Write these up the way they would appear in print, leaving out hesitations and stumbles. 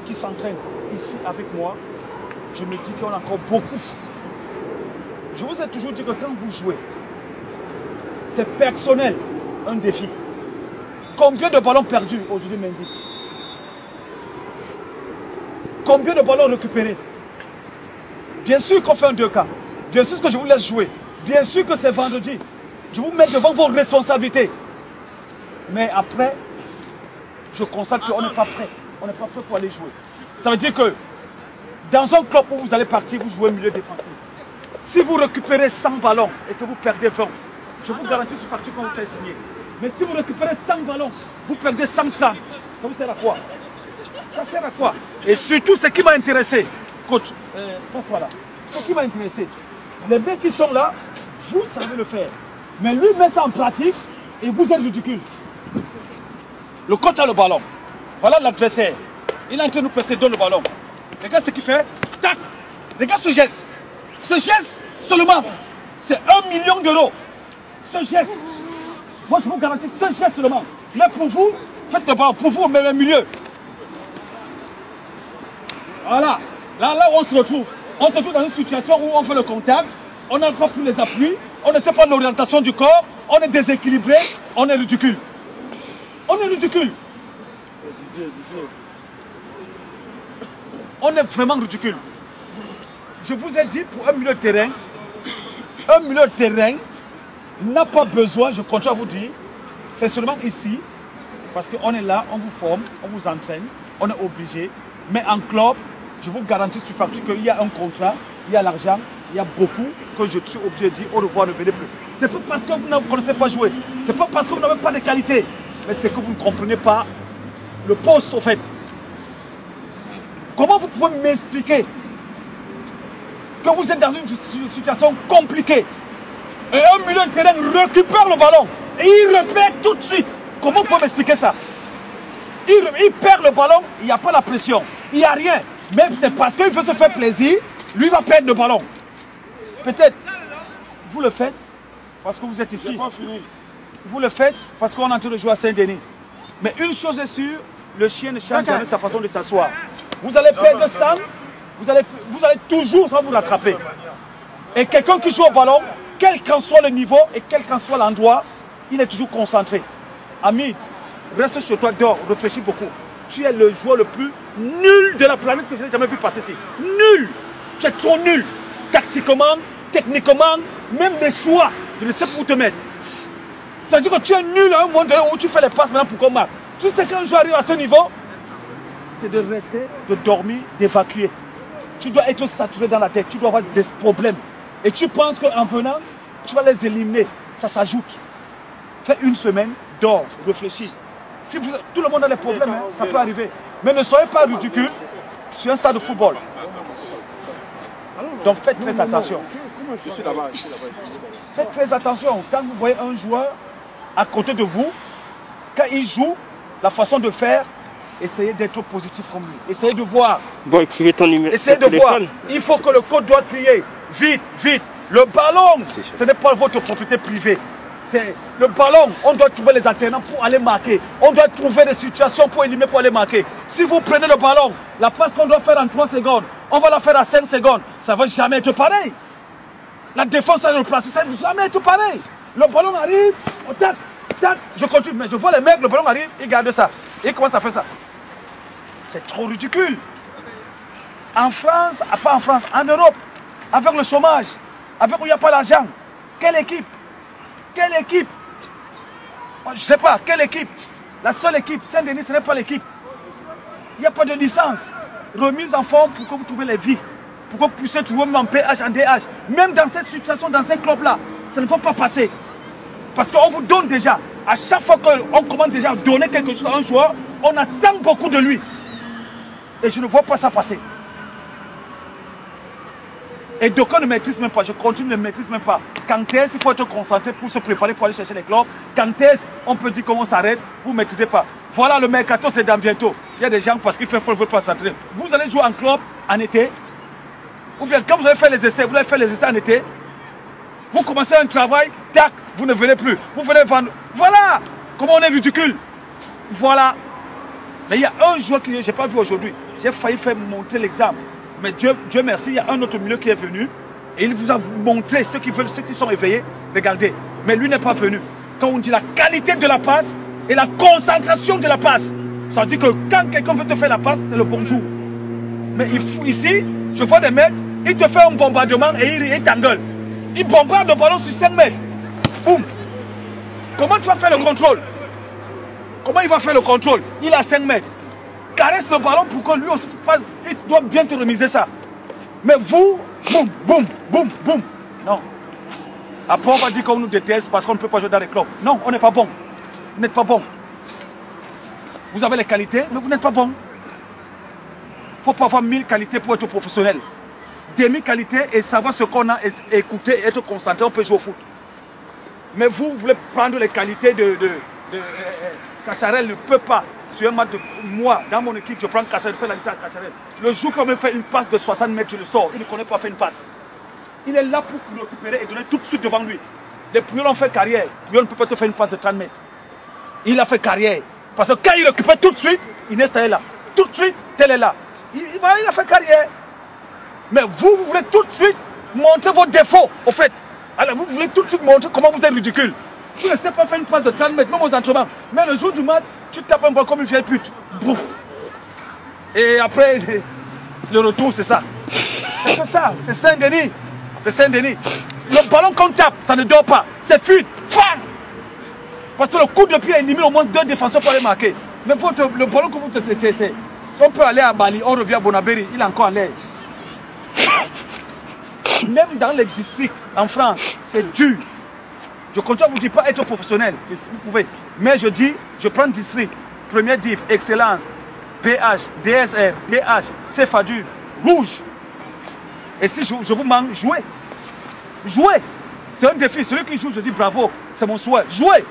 qui s'entraînent ici avec moi, je me dis qu'on a encore beaucoup. Je vous ai toujours dit que quand vous jouez, c'est personnel, un défi. Combien de ballons perdus aujourd'hui, Mendy? Combien de ballons récupérés? Bien sûr qu'on fait un 2K. Bien sûr que je vous laisse jouer. Bien sûr que c'est vendredi. Je vous mets devant vos responsabilités. Mais après, je constate qu'on n'est pas prêt. On n'est pas prêt pour aller jouer. Ça veut dire que dans un club où vous allez partir, vous jouez milieu défensif. Si vous récupérez 100 ballons et que vous perdez 20, je vous garantis sur facture qu'on vous fait signer. Mais si vous récupérez 100 ballons, vous perdez 130. Ça vous sert à quoi? Ça sert à quoi? Et surtout, ce qui m'a intéressé, coach, voilà. Ce qui m'a intéressé, les mecs qui sont là, vous savez le faire. Mais lui met ça en pratique et vous êtes ridicule. Le coach a le ballon. Voilà l'adversaire. Il est en train de nous presser, donne le ballon. Regarde ce qu'il fait. Tac. Regarde ce geste. Ce geste seulement, c'est 1 million d'euros. Ce geste. Moi, je vous garantis ce geste seulement. Mais pour vous, faites le ballon. Pour vous, même au milieu. Voilà. Là où on se retrouve. On se retrouve dans une situation où on fait le contact. On n'a pas pris les appuis. On ne sait pas l'orientation du corps. On est déséquilibré. On est ridicule. On est ridicule. On est vraiment ridicule. Je vous ai dit, pour un milieu de terrain n'a pas besoin, je continue à vous dire, c'est seulement ici, parce qu'on est là, on vous forme, on vous entraîne, on est obligé. Mais en club, je vous garantis sur facture qu'il y a un contrat, il y a l'argent, il y a beaucoup que je suis obligé de dire au revoir, ne venez plus. C'est pas parce que vous ne connaissez pas jouer, c'est pas parce que vous n'avez pas de qualité, mais c'est que vous ne comprenez pas le poste au fait. Comment vous pouvez m'expliquer que vous êtes dans une situation compliquée et un milieu de terrain récupère le ballon et il répète tout de suite? Comment vous pouvez m'expliquer ça? Il perd le ballon, il n'y a pas la pression, il n'y a rien. Mais c'est parce qu'il veut se faire plaisir, lui va perdre le ballon. Peut-être, vous le faites parce que vous êtes ici. Pas fini. Vous le faites parce qu'on est en train de jouer à Saint-Denis. Mais une chose est sûre, le chien ne change jamais sa façon de s'asseoir. Vous allez perdre 100, vous allez toujours sans vous rattraper. Et quelqu'un qui joue au ballon, quel qu'en soit le niveau et quel qu'en soit l'endroit, il est toujours concentré. Hamid, reste chez toi, dors, réfléchis beaucoup. Tu es le joueur le plus nul de la planète que je n'ai jamais vu passer ici. Nul! Tu es trop nul. Tactiquement, techniquement, même des choix, je ne sais pas où te mettre. Ça veut dire que tu es nul à un moment donné où tu fais les passes maintenant pour qu'on marque. Tu sais qu'un joueur arrive à ce niveau, c'est de rester, de dormir, d'évacuer. Tu dois être saturé dans la tête, tu dois avoir des problèmes. Et tu penses qu'en venant, tu vas les éliminer. Ça s'ajoute. Fais une semaine, dors, réfléchis. Si tout le monde a des problèmes, hein, ça peut arriver. Mais ne soyez pas ridicule sur un stade de football. Donc faites très attention. Faites très attention. Quand vous voyez un joueur à côté de vous, quand il joue, la façon de faire, essayez d'être positif comme lui. Essayez de voir. Bon, écrivez ton numéro. Essayez de voir. Il faut que le coach doit crier. Vite, vite. Le ballon, ce n'est pas votre propriété privée. C'est le ballon, on doit trouver les alternants pour aller marquer. On doit trouver des situations pour éliminer, pour aller marquer. Si vous prenez le ballon, la passe qu'on doit faire en 3 secondes, on va la faire à 5 secondes. Ça ne va jamais être pareil. La défense à le place, ça ne va jamais être pareil. Le ballon arrive, on tac, tac, je continue. Mais je vois les mecs, le ballon arrive, ils gardent ça. Et comment ça fait ça? C'est trop ridicule. En France, pas en France, en Europe, avec le chômage, avec où il n'y a pas l'argent, quelle équipe? Quelle équipe? Je ne sais pas, quelle équipe? La seule équipe, Saint-Denis, ce n'est pas l'équipe. Il n'y a pas de licence. Remise en forme pour que vous trouviez les vies. Pour que vous puissiez trouver même en PH, en DH. Même dans cette situation, dans ces clubs-là, ça ne peut pas passer. Parce qu'on vous donne déjà. À chaque fois qu'on commence déjà à donner quelque chose à un joueur, on attend beaucoup de lui. Et je ne vois pas ça passer. Et d'aucuns ne maîtrisent même pas, je continue de ne maîtrise même pas. Quand est-ce qu'il faut être concentré pour se préparer pour aller chercher les clubs? Quand est-ce on peut dire comment on s'arrête? Vous ne maîtrisez pas. Voilà, le mercato, c'est dans bientôt. Il y a des gens parce qu'il faut ne veulent pas s'entraîner. Vous allez jouer en club en été. Ou bien quand vous allez faire les essais, vous allez faire les essais en été. Vous commencez un travail, tac, vous ne venez plus. Vous venez vendre. Voilà comment on est ridicule. Voilà. Mais il y a un joueur que je n'ai pas vu aujourd'hui. J'ai failli faire montrer l'exemple. Mais Dieu merci, il y a un autre milieu qui est venu. Et il vous a montré ceux qui veulent, ceux qui sont éveillés. Regardez. Mais lui n'est pas venu. Quand on dit la qualité de la passe et la concentration de la passe, ça veut dire que quand quelqu'un veut te faire la passe, c'est le bonjour. Mais ici, je vois des mecs, ils te font un bombardement et ils t'engueulent. Ils bombardent le ballon sur 5 mètres. Boum. Comment tu vas faire le contrôle? Comment il va faire le contrôle? Il a 5 mètres. Caresse le ballon pour que lui aussi fasse. Il doit bien te remiser ça. Mais vous, boum, boum, boum, boum. Non. Après, on va dire qu'on nous déteste parce qu'on ne peut pas jouer dans les clubs. Non, on n'est pas bon. Vous n'êtes pas bon. Vous avez les qualités, mais vous n'êtes pas bon. Il ne faut pas avoir 1000 qualités pour être professionnel. Demi-qualité et savoir ce qu'on a, écouter et être concentré, on peut jouer au foot. Mais vous voulez prendre les qualités de Cacharel ne peut pas. Sur un match de moi, dans mon équipe, je prends Cacharel, je fais la liste à Cacharel. Le jour qu'on me fait une passe de 60 mètres, je le sors. Il ne connaît pas faire une passe. Il est là pour le récupérer et donner tout de suite devant lui. Les Puyol ont fait carrière. Puyol ne peut pas te faire une passe de 30 mètres. Il a fait carrière. Parce que quand il récupère tout de suite, Inesta est là. Tout de suite, tel est là. Il a fait carrière. Mais vous voulez tout de suite montrer vos défauts, au fait. Alors vous voulez tout de suite montrer comment vous êtes ridicule. Vous ne savez pas faire une passe de 30 mètres, même aux entraînements. Mais le jour du match, tu tapes un ballon comme une vieille pute. Bouf. Et après, le retour, c'est ça. C'est ça, c'est Saint-Denis. C'est Saint-Denis. Le ballon qu'on tape, ça ne dort pas. C'est fuite. Fang. Parce que le coup de pied élimine au moins 2 défenseurs pour les marquer. Mais le ballon que vous c'est on peut aller à Bali, on revient à Bonabéry, il est encore en l'air. Même dans les districts en France, c'est dur. Je continue à vous dire pas être professionnel, si vous pouvez. Mais je dis, je prends district, premier div, excellence, PH, DSR, DH, CFADU, rouge. Et si je vous manque, jouez. Jouez. C'est un défi. Celui qui joue, je dis bravo, c'est mon souhait. Jouez.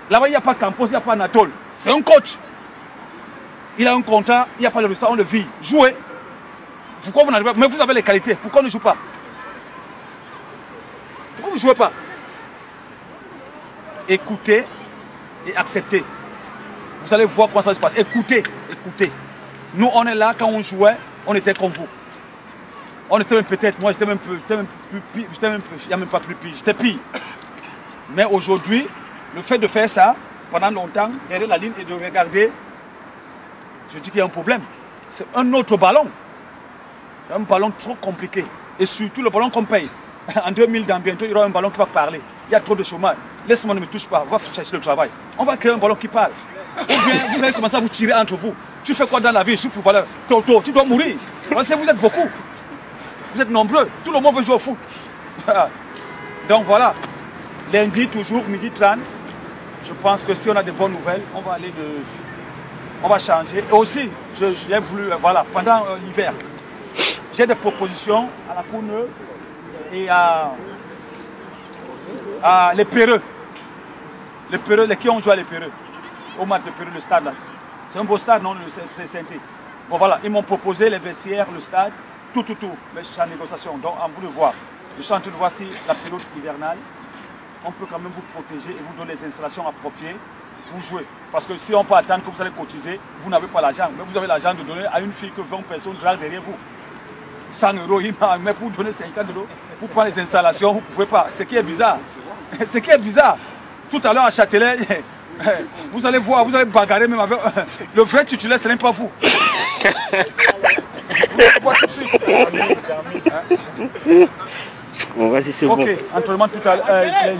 Là-bas, il n'y a pas Campos, il n'y a pas Anatole. C'est un coach. Il a un contrat, il n'y a pas de résultat, on le vit. Jouez. Pourquoi vous n'arrivez pas? Mais vous avez les qualités. Pourquoi on ne joue pas? Pourquoi vous ne jouez pas? Écoutez et acceptez. Vous allez voir comment ça se passe. Écoutez, écoutez. Nous, on est là, quand on jouait, on était comme vous. On était même peut-être, moi j'étais même plus pire, il n'y a même pas plus pire, j'étais pire. Mais aujourd'hui, le fait de faire ça, pendant longtemps, derrière la ligne et de regarder, je dis qu'il y a un problème. C'est un autre ballon. C'est un ballon trop compliqué. Et surtout le ballon qu'on paye. En 2000, dans bientôt, il y aura un ballon qui va parler. Il y a trop de chômage. Laisse-moi, ne me touche pas, va chercher le travail. On va créer un ballon qui parle. Ou bien vous allez commencer à vous tirer entre vous. Tu fais quoi dans la vie? Je suis footballeur. Toto, tu dois mourir. Parce que vous êtes beaucoup. Vous êtes nombreux. Tout le monde veut jouer au foot. Donc voilà. Lundi, toujours, midi 30. Je pense que si on a des bonnes nouvelles, on va aller on va changer. Et aussi, j'ai voulu, voilà, pendant l'hiver, j'ai des propositions à la Cour Neuve et à les Perreux. Les Perreux, qui ont joué à les Perreux. Au match de Perreux, le stade là. C'est un beau stade, non, le CNT. Bon voilà, ils m'ont proposé les vestiaires, le stade, tout. Mais je suis en négociation, donc à vous de voir. Je suis en train de voir si la période hivernale, on peut quand même vous protéger et vous donner les installations appropriées pour jouer. Parce que si on peut attendre que vous allez cotiser, vous n'avez pas l'argent. Mais vous avez l'argent de donner à une fille que 20 personnes draguent derrière vous. 100 €, mais pour donner 50 €, pour prendre les installations, vous ne pouvez pas. Ce qui est bizarre. Ce qui est bizarre. Tout à l'heure à Châtelet, vous allez voir, vous allez bagarrer même avec le vrai titulaire, ce n'est pas vous. Bon, vas-y, c'est bon. Ok, entraînement tout à l'heure.